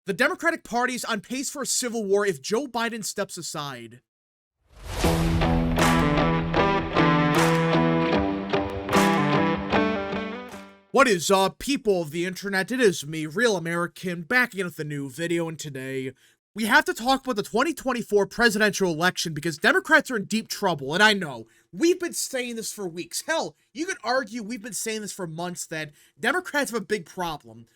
The Democratic Party is on pace for a civil war if Joe Biden steps aside. What is up, people of the internet? It is me, Real American, back again with a new video, and today we have to talk about the 2024 presidential election because Democrats are in deep trouble, and I know, we've been saying this for weeks. Hell, you could argue we've been saying this for months that Democrats have a big problem.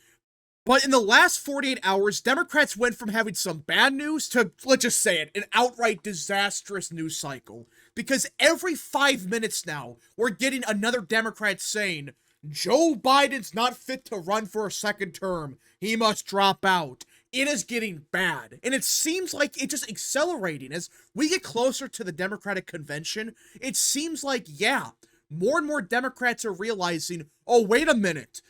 But in the last 48 hours, Democrats went from having some bad news to, let's just say it, an outright disastrous news cycle. Because every 5 minutes now, we're getting another Democrat saying, Joe Biden's not fit to run for a second term. He must drop out. It is getting bad. And it seems like it's just accelerating. As we get closer to the Democratic convention, it seems like, yeah, more and more Democrats are realizing, oh, wait a minute.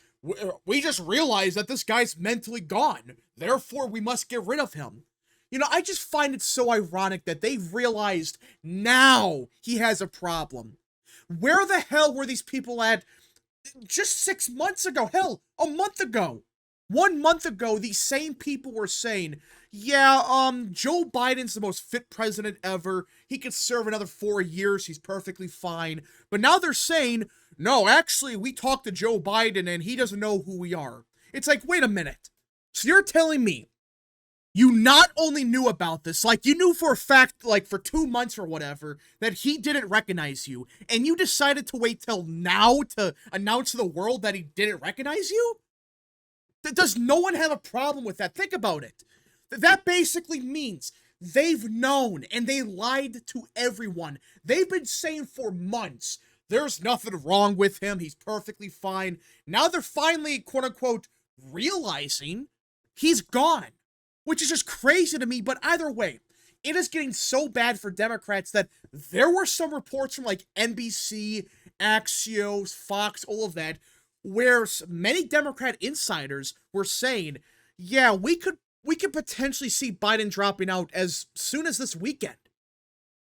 We just realized that this guy's mentally gone. Therefore, we must get rid of him. You know, I just find it so ironic that they've realized now he has a problem. Where the hell were these people at just 6 months ago? Hell, a month ago. 1 month ago, these same people were saying, yeah, Joe Biden's the most fit president ever. He could serve another 4 years. He's perfectly fine. But now they're saying, no, actually, we talked to Joe Biden and he doesn't know who we are. It's like, wait a minute. So you're telling me you not only knew about this, like you knew for a fact, like for 2 months or whatever, that he didn't recognize you, and you decided to wait till now to announce to the world that he didn't recognize you? Does no one have a problem with that? Think about it. That basically means they've known and they lied to everyone. They've been saying for months, there's nothing wrong with him. He's perfectly fine. Now they're finally, quote unquote, realizing he's gone, which is just crazy to me. But either way, it is getting so bad for Democrats that there were some reports from like NBC, Axios, Fox, all of that, where many Democrat insiders were saying, yeah, we could potentially see Biden dropping out as soon as this weekend.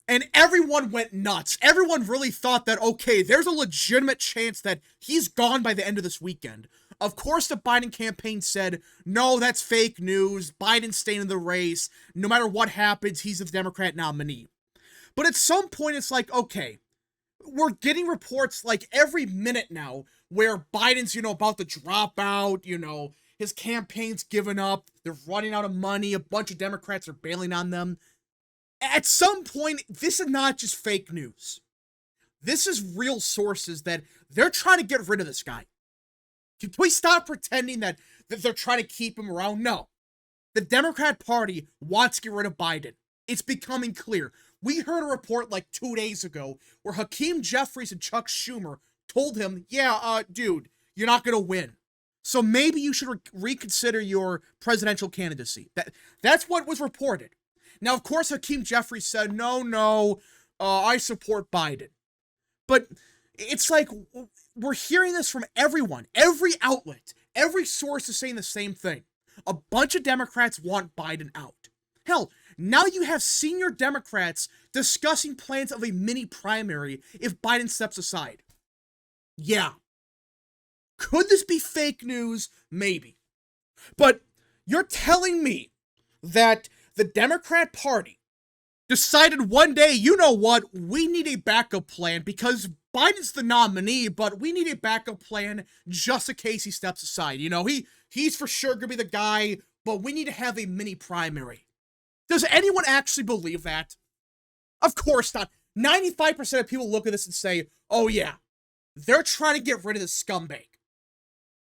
And everyone went nuts. Everyone really thought that, okay, there's a legitimate chance that he's gone by the end of this weekend. Of course, the Biden campaign said, no, that's fake news. Biden's staying in the race. No matter what happens, he's the Democrat nominee. But at some point, it's like, okay, we're getting reports like every minute now where Biden's, about to drop out, his campaign's given up, they're running out of money, a bunch of Democrats are bailing on them. At some point, this is not just fake news. This is real sources that they're trying to get rid of this guy. Can we stop pretending that they're trying to keep him around? No. The Democrat Party wants to get rid of Biden. It's becoming clear. We heard a report like 2 days ago where Hakeem Jeffries and Chuck Schumer told him, yeah, dude, you're not going to win. So maybe you should reconsider your presidential candidacy. That's what was reported. Now, of course, Hakeem Jeffries said, no, I support Biden. But it's like, we're hearing this from everyone, every outlet, every source is saying the same thing. A bunch of Democrats want Biden out. Hell, now you have senior Democrats discussing plans of a mini primary if Biden steps aside. Yeah. Could this be fake news? Maybe. But you're telling me that the Democrat Party decided one day, you know what, we need a backup plan because Biden's the nominee, but we need a backup plan just in case he steps aside. He's for sure going to be the guy, but we need to have a mini primary. Does anyone actually believe that? Of course not. 95% of people look at this and say, oh yeah, they're trying to get rid of this scumbag.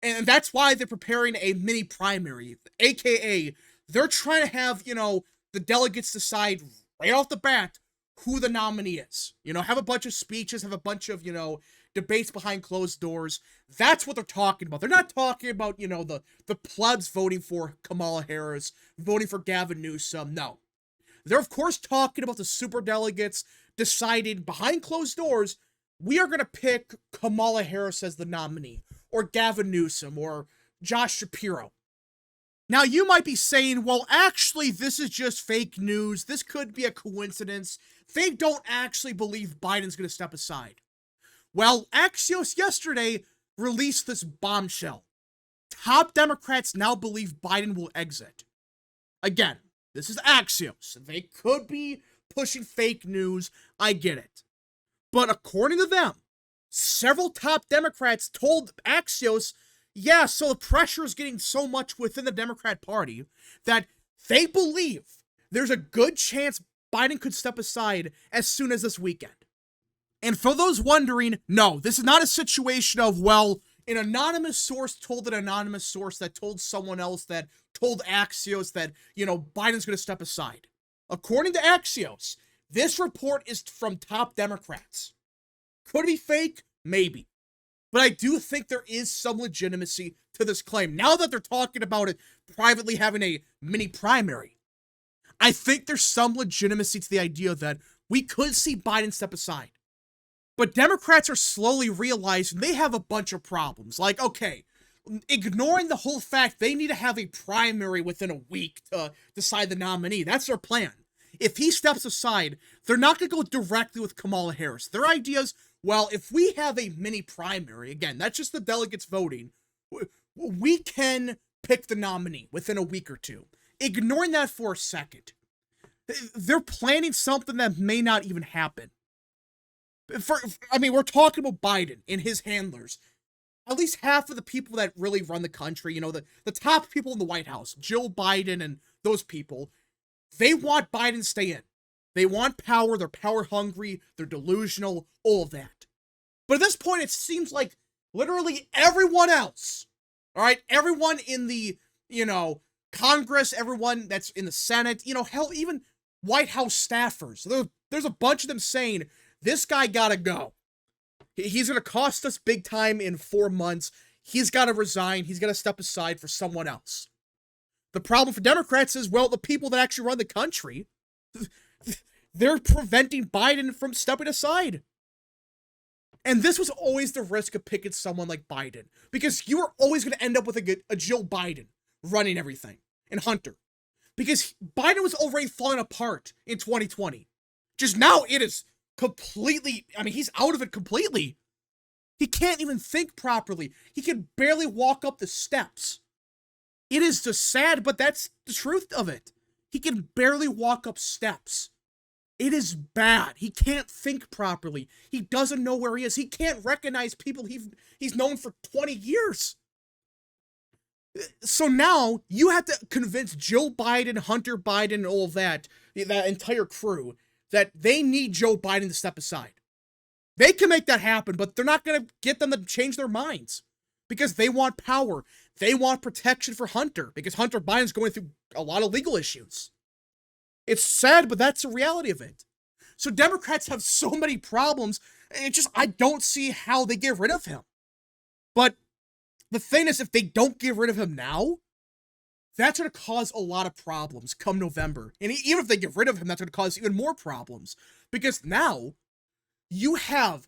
And that's why they're preparing a mini primary, aka they're trying to have, the delegates decide right off the bat who the nominee is. Have a bunch of speeches, have a bunch of, debates behind closed doors. That's what they're talking about. They're not talking about, the plebs voting for Kamala Harris, voting for Gavin Newsom. No. They're, of course, talking about the superdelegates deciding behind closed doors, we are going to pick Kamala Harris as the nominee, or Gavin Newsom, or Josh Shapiro. Now, you might be saying, well, actually, this is just fake news. This could be a coincidence. They don't actually believe Biden's going to step aside. Well, Axios yesterday released this bombshell. Top Democrats now believe Biden will exit. Again, this is Axios. They could be pushing fake news. I get it. But according to them, several top Democrats told Axios, yeah, so the pressure is getting so much within the Democrat Party that they believe there's a good chance Biden could step aside as soon as this weekend. And for those wondering, no, this is not a situation of, well, an anonymous source told an anonymous source that told someone else that told Axios that, Biden's going to step aside. According to Axios, this report is from top Democrats. Could it be fake? Maybe. But I do think there is some legitimacy to this claim. Now that they're talking about it privately having a mini primary, I think there's some legitimacy to the idea that we could see Biden step aside. But Democrats are slowly realizing they have a bunch of problems. Like, okay, ignoring the whole fact they need to have a primary within a week to decide the nominee. That's their plan. If he steps aside, they're not going to go directly with Kamala Harris. Their idea is, well, if we have a mini primary, again, that's just the delegates voting, we can pick the nominee within a week or two. Ignoring that for a second, they're planning something that may not even happen. We're talking about Biden and his handlers. At least half of the people that really run the country, the top people in the White House, Jill Biden and those people, they want Biden to stay in. They want power, they're power hungry, they're delusional, all of that. But at this point, it seems like literally everyone else, all right, everyone in the, Congress, everyone that's in the Senate, hell, even White House staffers, there's a bunch of them saying, this guy gotta go. He's gonna cost us big time in 4 months. He's gotta resign. He's gotta step aside for someone else. The problem for Democrats is, well, the people that actually run the country, they're preventing Biden from stepping aside. And this was always the risk of picking someone like Biden, because you were always going to end up with a Jill Biden running everything, and Hunter. Because Biden was already falling apart in 2020. Just now, it is completely, he's out of it completely. He can't even think properly. He can barely walk up the steps. It is just sad, but that's the truth of it. He can barely walk up steps. It is bad. He can't think properly. He doesn't know where he is. He can't recognize people he's known for 20 years. So now you have to convince Joe Biden, Hunter Biden, and all of that entire crew, that they need Joe Biden to step aside. They can make that happen, but they're not going to get them to change their minds because they want power. They want protection for Hunter because Hunter Biden's going through a lot of legal issues. It's sad, but that's the reality of it. So Democrats have so many problems. I don't see how they get rid of him. But the thing is, if they don't get rid of him now, that's going to cause a lot of problems come November. And even if they get rid of him, that's going to cause even more problems. Because now, you have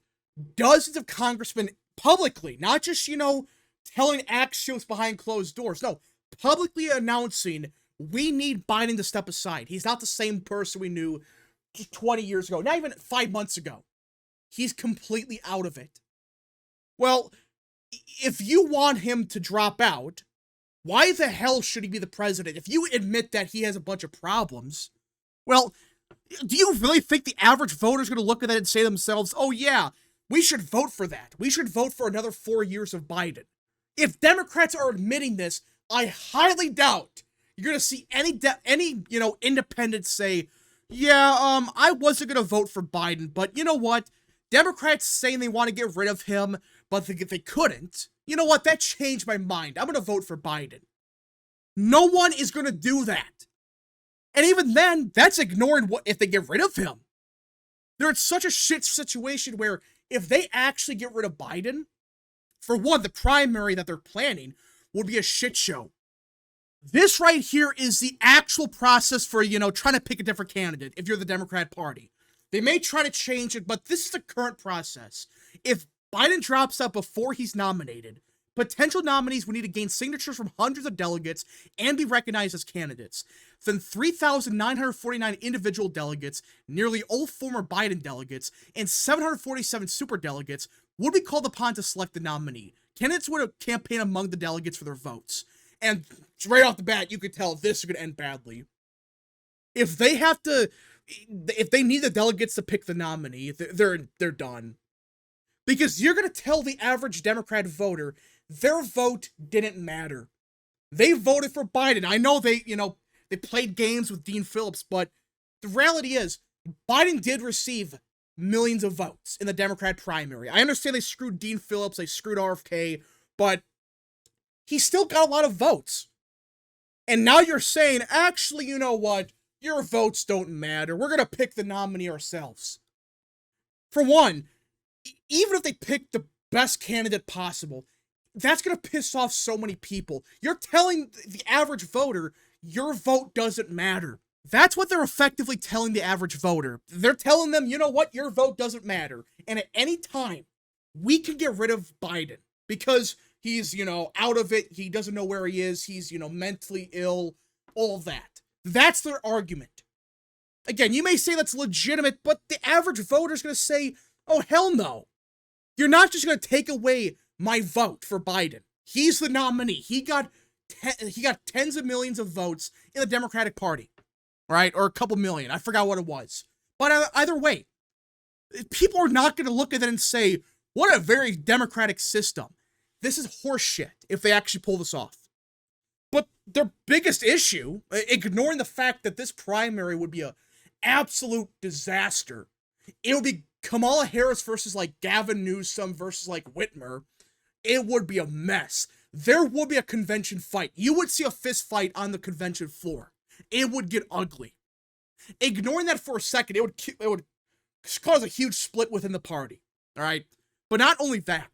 dozens of congressmen publicly, not just, telling Axios behind closed doors. No, publicly announcing, we need Biden to step aside. He's not the same person we knew just 20 years ago, not even 5 months ago. He's completely out of it. Well, if you want him to drop out, why the hell should he be the president? If you admit that he has a bunch of problems, well, do you really think the average voter is going to look at that and say to themselves, oh yeah, we should vote for that. We should vote for another 4 years of Biden. If Democrats are admitting this, I highly doubt you're going to see any independents say, yeah, I wasn't going to vote for Biden, but you know what? Democrats saying they want to get rid of him, but they couldn't. You know what? That changed my mind. I'm going to vote for Biden. No one is going to do that. And even then, that's ignoring what if they get rid of him. They're in such a shit situation where if they actually get rid of Biden, for one, the primary that they're planning would be a shit show. This right here is the actual process for, trying to pick a different candidate if you're the Democrat Party. They may try to change it, but this is the current process. If Biden drops out before he's nominated, potential nominees would need to gain signatures from hundreds of delegates and be recognized as candidates. Then 3,949 individual delegates, nearly all former Biden delegates, and 747 superdelegates would be called upon to select the nominee. Candidates would campaign among the delegates for their votes. And right off the bat, you could tell this is going to end badly. If they need the delegates to pick the nominee, they're done. Because you're going to tell the average Democrat voter their vote didn't matter. They voted for Biden. I know they played games with Dean Phillips, but the reality is Biden did receive millions of votes in the Democrat primary. I understand they screwed Dean Phillips, they screwed RFK, but he still got a lot of votes. And now you're saying, actually, you know what? Your votes don't matter. We're going to pick the nominee ourselves. For one, even if they pick the best candidate possible, that's going to piss off so many people. You're telling the average voter your vote doesn't matter. That's what they're effectively telling the average voter. They're telling them, you know what, your vote doesn't matter. And at any time, we can get rid of Biden because he's, out of it. He doesn't know where he is. He's, mentally ill, all that. That's their argument. Again, you may say that's legitimate, but the average voter is going to say, oh, hell no. You're not just going to take away my vote for Biden. He's the nominee. He got tens of millions of votes in the Democratic Party, right? Or a couple million. I forgot what it was. But either way, people are not going to look at it and say, what a very democratic system. This is horseshit if they actually pull this off. But their biggest issue, ignoring the fact that this primary would be an absolute disaster, it would be Kamala Harris versus like Gavin Newsom versus like Whitmer. It would be a mess. There would be a convention fight. You would see a fist fight on the convention floor. It would get ugly. Ignoring that for a second, it would cause a huge split within the party. All right? But not only that,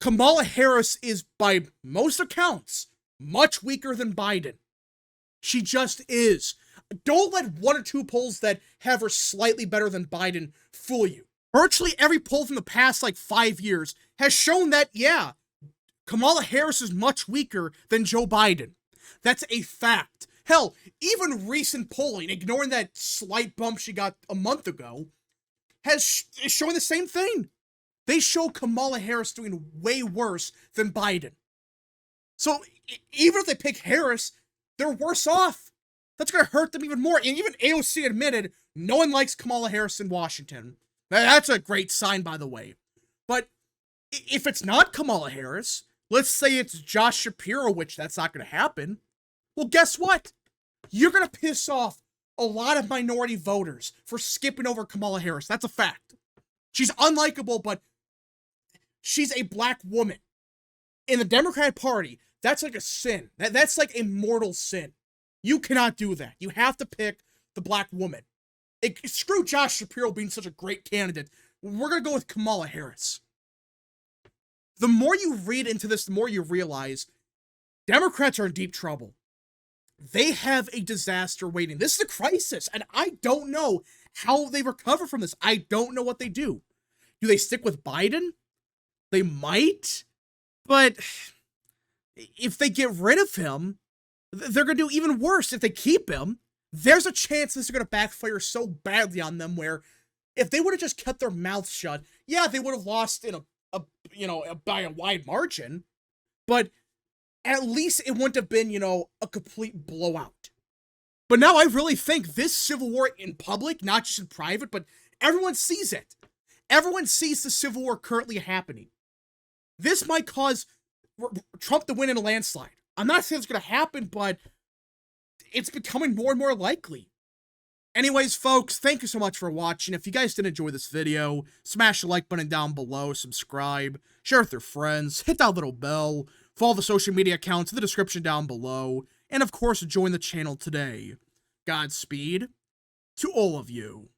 Kamala Harris is, by most accounts, much weaker than Biden. She just is. Don't let one or two polls that have her slightly better than Biden fool you. Virtually every poll from the past, 5 years has shown that, yeah, Kamala Harris is much weaker than Joe Biden. That's a fact. Hell, even recent polling, ignoring that slight bump she got a month ago, is showing the same thing. They show Kamala Harris doing way worse than Biden. So even if they pick Harris, they're worse off. That's going to hurt them even more. And even AOC admitted no one likes Kamala Harris in Washington. That's a great sign, by the way. But if it's not Kamala Harris, let's say it's Josh Shapiro, which that's not going to happen. Well, guess what? You're going to piss off a lot of minority voters for skipping over Kamala Harris. That's a fact. She's unlikable, but she's a black woman. In the Democratic Party, that's like a sin. That's like a mortal sin. You cannot do that. You have to pick the black woman. Screw Josh Shapiro being such a great candidate. We're going to go with Kamala Harris. The more you read into this, the more you realize Democrats are in deep trouble. They have a disaster waiting. This is a crisis, and I don't know how they recover from this. I don't know what they do. Do they stick with Biden? They might, but if they get rid of him, they're going to do even worse. If they keep him, there's a chance this is going to backfire so badly on them where if they would have just kept their mouths shut, yeah, they would have lost in by a wide margin, but at least it wouldn't have been, a complete blowout. But now I really think this civil war in public, not just in private, but everyone sees it. Everyone sees the civil war currently happening. This might cause Trump to win in a landslide. I'm not saying it's going to happen, but it's becoming more and more likely. Anyways, folks, thank you so much for watching. If you guys did enjoy this video, smash the like button down below, subscribe, share with your friends, hit that little bell, follow the social media accounts in the description down below, and of course, join the channel today. Godspeed to all of you.